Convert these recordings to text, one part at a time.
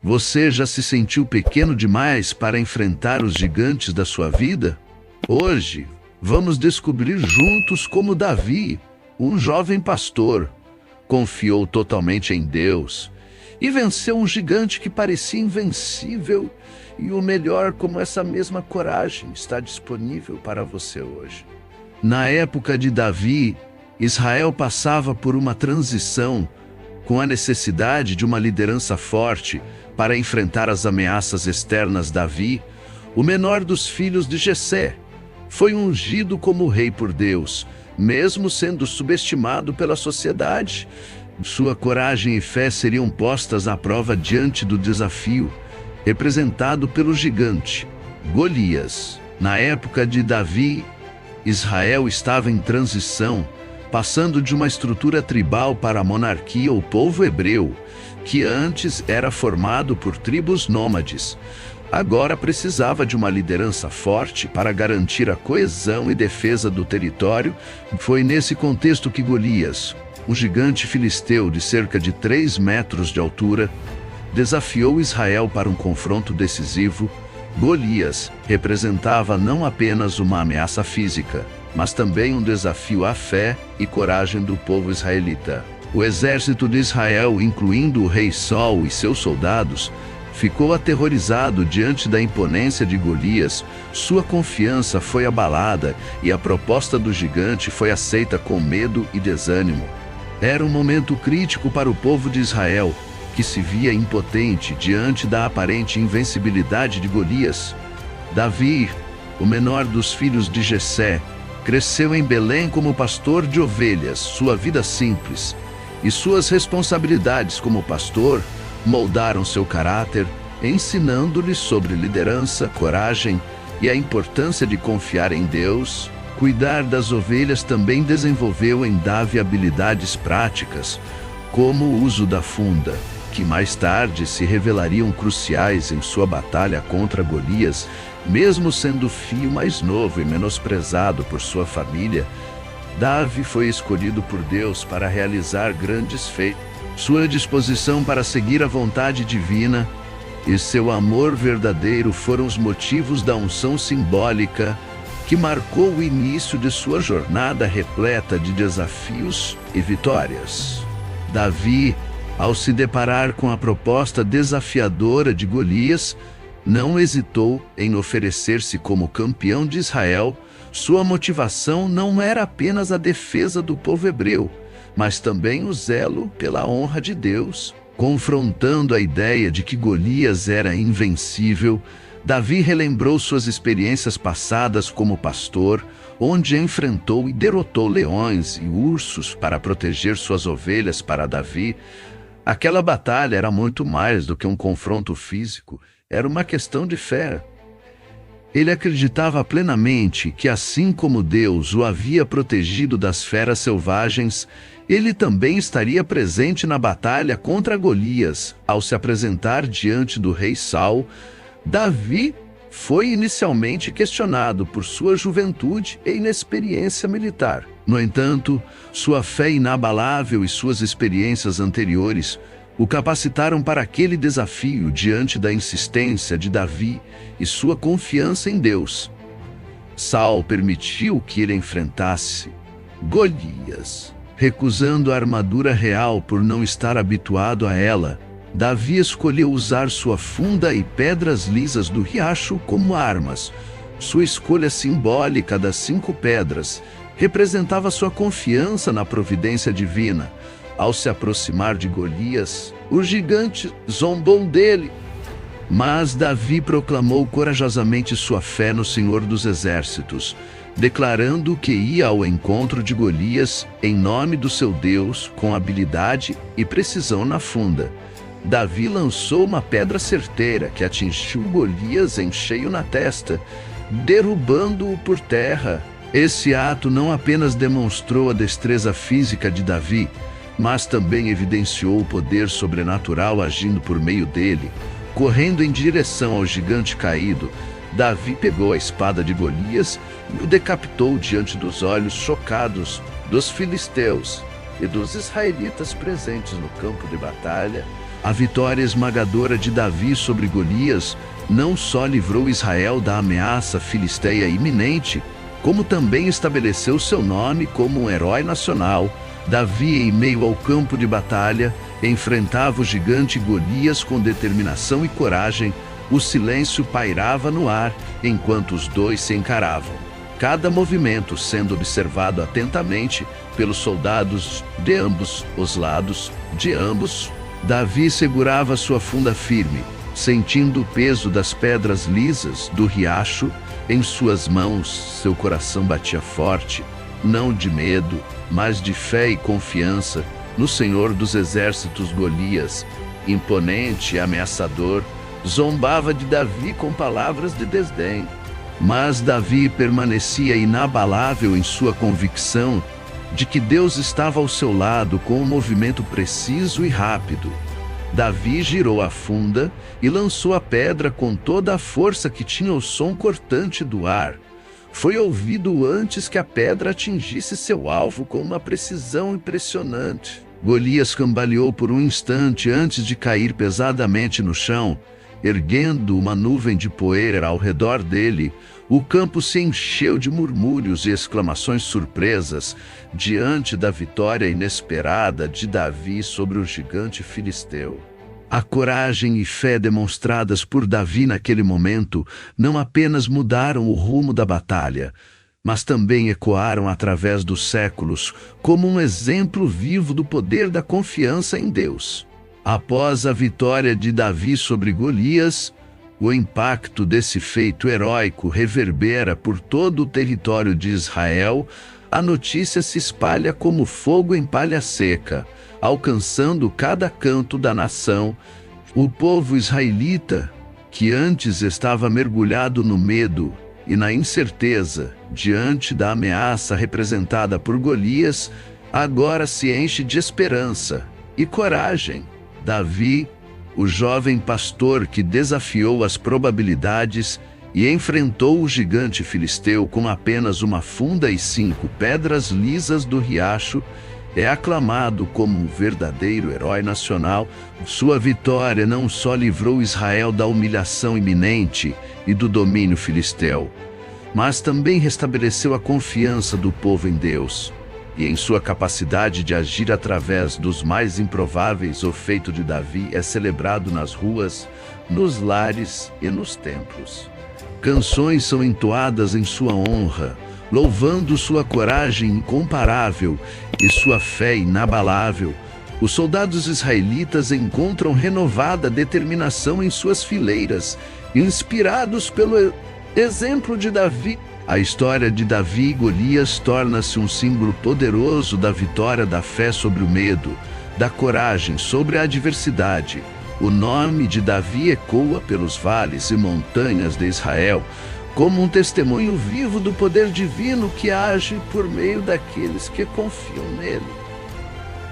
Você já se sentiu pequeno demais para enfrentar os gigantes da sua vida? Hoje, vamos descobrir juntos como Davi, um jovem pastor, confiou totalmente em Deus e venceu um gigante que parecia invencível. E o melhor, como essa mesma coragem está disponível para você hoje. Na época de Davi, Israel passava por uma transição, com a necessidade de uma liderança forte para enfrentar as ameaças externas. Davi, o menor dos filhos de Jessé, foi ungido como rei por Deus, mesmo sendo subestimado pela sociedade. Sua coragem e fé seriam postas à prova diante do desafio, representado pelo gigante Golias. Na época de Davi, Israel estava em transição, passando de uma estrutura tribal para a monarquia. O povo hebreu, que antes era formado por tribos nômades, agora precisava de uma liderança forte para garantir a coesão e defesa do território. Foi nesse contexto que Golias, um gigante filisteu de cerca de 3 metros de altura, desafiou Israel para um confronto decisivo. Golias representava não apenas uma ameaça física, mas também um desafio à fé e coragem do povo israelita. O exército de Israel, incluindo o rei Saul e seus soldados, ficou aterrorizado diante da imponência de Golias. Sua confiança foi abalada e a proposta do gigante foi aceita com medo e desânimo. Era um momento crítico para o povo de Israel, que se via impotente diante da aparente invencibilidade de Golias. Davi, o menor dos filhos de Jessé, cresceu em Belém como pastor de ovelhas. Sua vida simples e suas responsabilidades como pastor moldaram seu caráter, ensinando-lhe sobre liderança, coragem e a importância de confiar em Deus. Cuidar das ovelhas também desenvolveu em Davi habilidades práticas, como o uso da funda, que mais tarde se revelariam cruciais em sua batalha contra Golias. Mesmo sendo o filho mais novo e menosprezado por sua família, Davi foi escolhido por Deus para realizar grandes feitos. Sua disposição para seguir a vontade divina e seu amor verdadeiro foram os motivos da unção simbólica que marcou o início de sua jornada repleta de desafios e vitórias. Davi, ao se deparar com a proposta desafiadora de Golias, não hesitou em oferecer-se como campeão de Israel. Sua motivação não era apenas a defesa do povo hebreu, mas também o zelo pela honra de Deus. Confrontando a ideia de que Golias era invencível, Davi relembrou suas experiências passadas como pastor, onde enfrentou e derrotou leões e ursos para proteger suas ovelhas. Para Davi, aquela batalha era muito mais do que um confronto físico, era uma questão de fé. Ele acreditava plenamente que, assim como Deus o havia protegido das feras selvagens, ele também estaria presente na batalha contra Golias. Ao se apresentar diante do rei Saul, Davi foi inicialmente questionado por sua juventude e inexperiência militar. No entanto, sua fé inabalável e suas experiências anteriores o capacitaram para aquele desafio. Diante da insistência de Davi e sua confiança em Deus, Saul permitiu que ele enfrentasse Golias. Recusando a armadura real por não estar habituado a ela, Davi escolheu usar sua funda e pedras lisas do riacho como armas. Sua escolha simbólica das 5 pedras representava sua confiança na providência divina. Ao se aproximar de Golias, o gigante zombou dele. Mas Davi proclamou corajosamente sua fé no Senhor dos Exércitos, declarando que ia ao encontro de Golias em nome do seu Deus, com habilidade e precisão na funda. Davi lançou uma pedra certeira que atingiu Golias em cheio na testa, derrubando-o por terra. Esse ato não apenas demonstrou a destreza física de Davi, mas também evidenciou o poder sobrenatural agindo por meio dele. Correndo em direção ao gigante caído, Davi pegou a espada de Golias e o decapitou diante dos olhos chocados dos filisteus e dos israelitas presentes no campo de batalha. A vitória esmagadora de Davi sobre Golias não só livrou Israel da ameaça filisteia iminente, como também estabeleceu seu nome como um herói nacional. Davi, em meio ao campo de batalha, enfrentava o gigante Golias com determinação e coragem. O silêncio pairava no ar enquanto os dois se encaravam, cada movimento sendo observado atentamente pelos soldados de ambos os lados. Davi segurava sua funda firme, sentindo o peso das pedras lisas do riacho em suas mãos. Seu coração batia forte, não de medo, mas de fé e confiança no Senhor dos Exércitos. Golias, imponente e ameaçador, zombava de Davi com palavras de desdém. Mas Davi permanecia inabalável em sua convicção de que Deus estava ao seu lado com um movimento preciso e rápido. Davi girou a funda e lançou a pedra com toda a força que tinha o som cortante do ar. Foi ouvido antes que a pedra atingisse seu alvo com uma precisão impressionante. Golias cambaleou por um instante antes de cair pesadamente no chão, erguendo uma nuvem de poeira ao redor dele. O campo se encheu de murmúrios e exclamações surpresas diante da vitória inesperada de Davi sobre o gigante filisteu. A coragem e fé demonstradas por Davi naquele momento não apenas mudaram o rumo da batalha, mas também ecoaram através dos séculos como um exemplo vivo do poder da confiança em Deus. Após a vitória de Davi sobre Golias, o impacto desse feito heróico reverbera por todo o território de Israel. A notícia se espalha como fogo em palha seca, alcançando cada canto da nação. O povo israelita, que antes estava mergulhado no medo e na incerteza diante da ameaça representada por Golias, agora se enche de esperança e coragem. Davi, o jovem pastor que desafiou as probabilidades e enfrentou o gigante filisteu com apenas uma funda e 5 pedras lisas do riacho, é aclamado como um verdadeiro herói nacional. Sua vitória não só livrou Israel da humilhação iminente e do domínio filisteu, mas também restabeleceu a confiança do povo em Deus e em sua capacidade de agir através dos mais improváveis. O feito de Davi é celebrado nas ruas, nos lares e nos templos. Canções são entoadas em sua honra, louvando sua coragem incomparável e sua fé inabalável. Os soldados israelitas encontram renovada determinação em suas fileiras, inspirados pelo exemplo de Davi. A história de Davi e Golias torna-se um símbolo poderoso da vitória da fé sobre o medo, da coragem sobre a adversidade. O nome de Davi ecoa pelos vales e montanhas de Israel, como um testemunho vivo do poder divino que age por meio daqueles que confiam nele.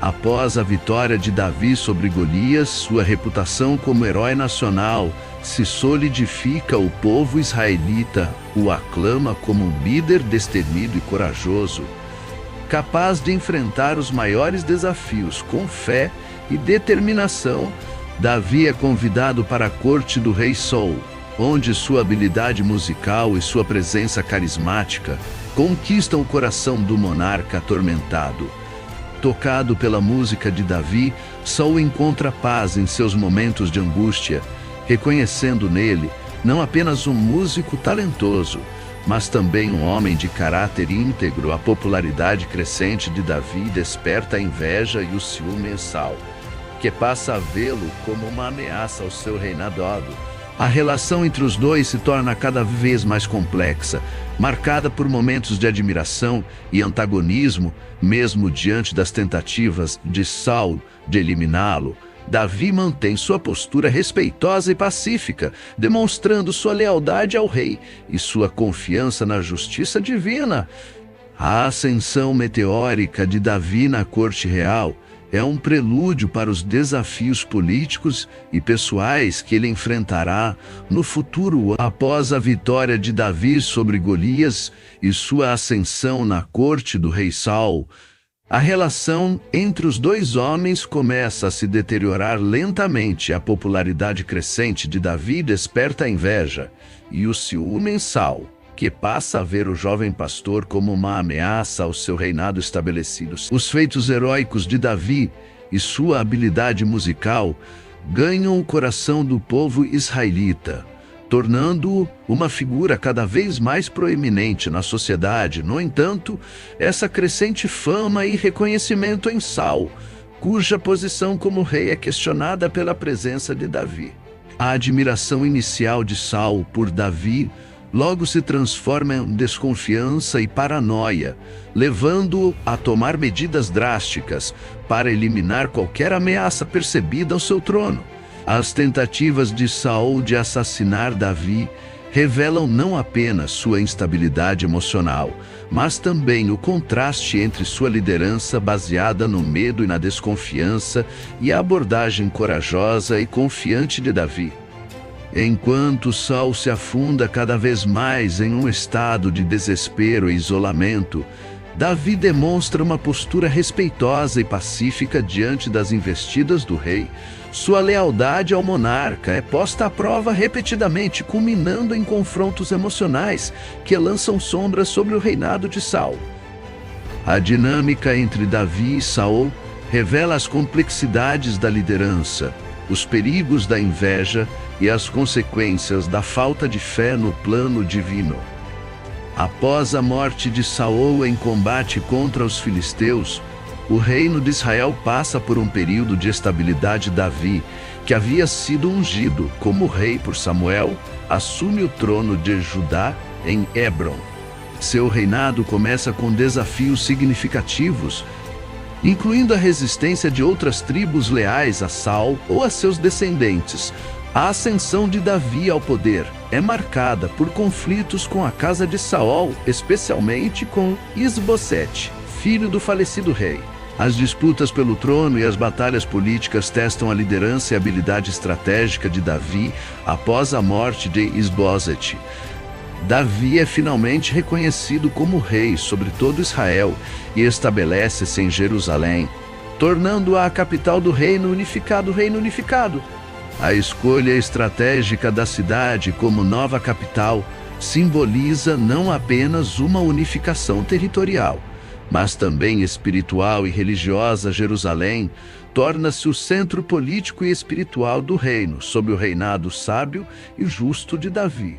Após a vitória de Davi sobre Golias, sua reputação como herói nacional se solidifica. O povo israelita o aclama como um líder destemido e corajoso, capaz de enfrentar os maiores desafios com fé e determinação. Davi é convidado para a corte do rei Saul, onde sua habilidade musical e sua presença carismática conquistam o coração do monarca atormentado. Tocado pela música de Davi, Saul encontra paz em seus momentos de angústia, reconhecendo nele não apenas um músico talentoso, mas também um homem de caráter íntegro. A popularidade crescente de Davi desperta a inveja e o ciúme em Saul, que passa a vê-lo como uma ameaça ao seu reinado. A relação entre os dois se torna cada vez mais complexa, marcada por momentos de admiração e antagonismo. Mesmo diante das tentativas de Saul de eliminá-lo, Davi mantém sua postura respeitosa e pacífica, demonstrando sua lealdade ao rei e sua confiança na justiça divina. A ascensão meteórica de Davi na corte real é um prelúdio para os desafios políticos e pessoais que ele enfrentará no futuro. Após a vitória de Davi sobre Golias e sua ascensão na corte do rei Saul, A relação entre os dois homens começa a se deteriorar lentamente. A popularidade crescente de Davi desperta a inveja e o ciúme em Saul, que passa a ver o jovem pastor como uma ameaça ao seu reinado estabelecido. Os feitos heróicos de Davi e sua habilidade musical ganham o coração do povo israelita, tornando-o uma figura cada vez mais proeminente na sociedade. No entanto, essa crescente fama e reconhecimento em Saul, cuja posição como rei é questionada pela presença de Davi. A admiração inicial de Saul por Davi logo se transforma em desconfiança e paranoia, levando-o a tomar medidas drásticas para eliminar qualquer ameaça percebida ao seu trono. As tentativas de Saul de assassinar Davi revelam não apenas sua instabilidade emocional, mas também o contraste entre sua liderança baseada no medo e na desconfiança e a abordagem corajosa e confiante de Davi. Enquanto Saul se afunda cada vez mais em um estado de desespero e isolamento, Davi demonstra uma postura respeitosa e pacífica diante das investidas do rei. Sua lealdade ao monarca é posta à prova repetidamente, culminando em confrontos emocionais que lançam sombras sobre o reinado de Saul. A dinâmica entre Davi e Saul revela as complexidades da liderança, os perigos da inveja e as consequências da falta de fé no plano divino. Após a morte de Saul em combate contra os filisteus, o reino de Israel passa por um período de estabilidade. Davi, que havia sido ungido como rei por Samuel, assume o trono de Judá em Hebron. Seu reinado começa com desafios significativos, incluindo a resistência de outras tribos leais a Saul ou a seus descendentes. A ascensão de Davi ao poder é marcada por conflitos com a casa de Saul, especialmente com Isbosete, filho do falecido rei. As disputas pelo trono e as batalhas políticas testam a liderança e a habilidade estratégica de Davi após a morte de Isbosete. Davi é finalmente reconhecido como rei sobre todo Israel e estabelece-se em Jerusalém, tornando-a a capital do reino unificado. A escolha estratégica da cidade como nova capital simboliza não apenas uma unificação territorial, mas também espiritual e religiosa. Jerusalém torna-se o centro político e espiritual do reino, sob o reinado sábio e justo de Davi.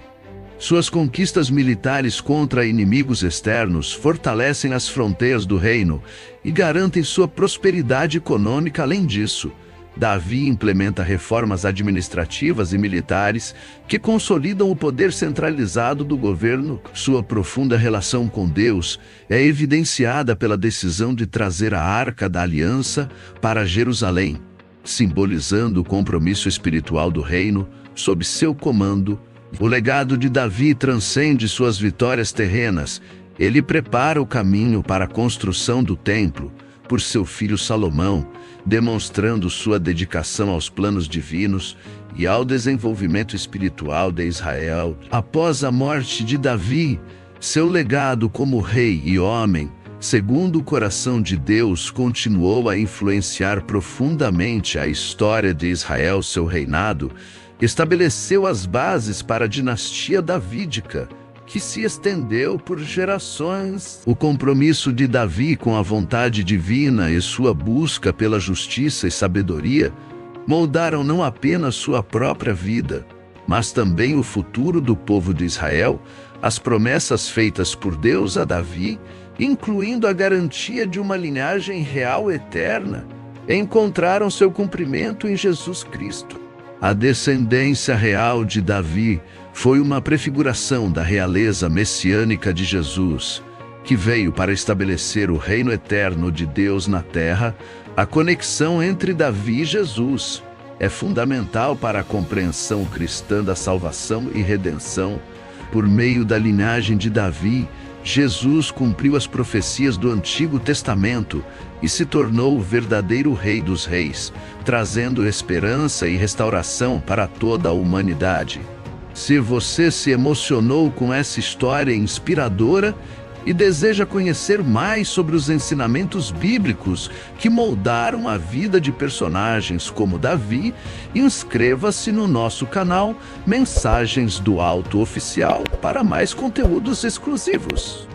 Suas conquistas militares contra inimigos externos fortalecem as fronteiras do reino e garantem sua prosperidade econômica. Além disso, Davi implementa reformas administrativas e militares que consolidam o poder centralizado do governo. Sua profunda relação com Deus é evidenciada pela decisão de trazer a Arca da Aliança para Jerusalém, simbolizando o compromisso espiritual do reino sob seu comando. O legado de Davi transcende suas vitórias terrenas. Ele prepara o caminho para a construção do templo por seu filho Salomão, demonstrando sua dedicação aos planos divinos e ao desenvolvimento espiritual de Israel. Após a morte de Davi, seu legado como rei e homem, segundo o coração de Deus, continuou a influenciar profundamente a história de Israel. Seu reinado estabeleceu as bases para a dinastia davídica, que se estendeu por gerações. O compromisso de Davi com a vontade divina e sua busca pela justiça e sabedoria moldaram não apenas sua própria vida, mas também o futuro do povo de Israel. As promessas feitas por Deus a Davi, incluindo a garantia de uma linhagem real eterna, encontraram seu cumprimento em Jesus Cristo. A descendência real de Davi foi uma prefiguração da realeza messiânica de Jesus, que veio para estabelecer o reino eterno de Deus na terra. A conexão entre Davi e Jesus é fundamental para a compreensão cristã da salvação e redenção. Por meio da linhagem de Davi, Jesus cumpriu as profecias do Antigo Testamento e se tornou o verdadeiro Rei dos Reis, trazendo esperança e restauração para toda a humanidade. Se você se emocionou com essa história inspiradora, e deseja conhecer mais sobre os ensinamentos bíblicos que moldaram a vida de personagens como Davi, inscreva-se no nosso canal Mensagens do Alto Oficial para mais conteúdos exclusivos.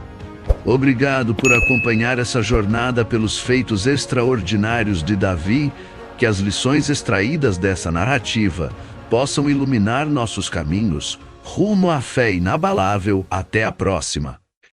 Obrigado por acompanhar essa jornada pelos feitos extraordinários de Davi. Que as lições extraídas dessa narrativa possam iluminar nossos caminhos rumo à fé inabalável. Até a próxima!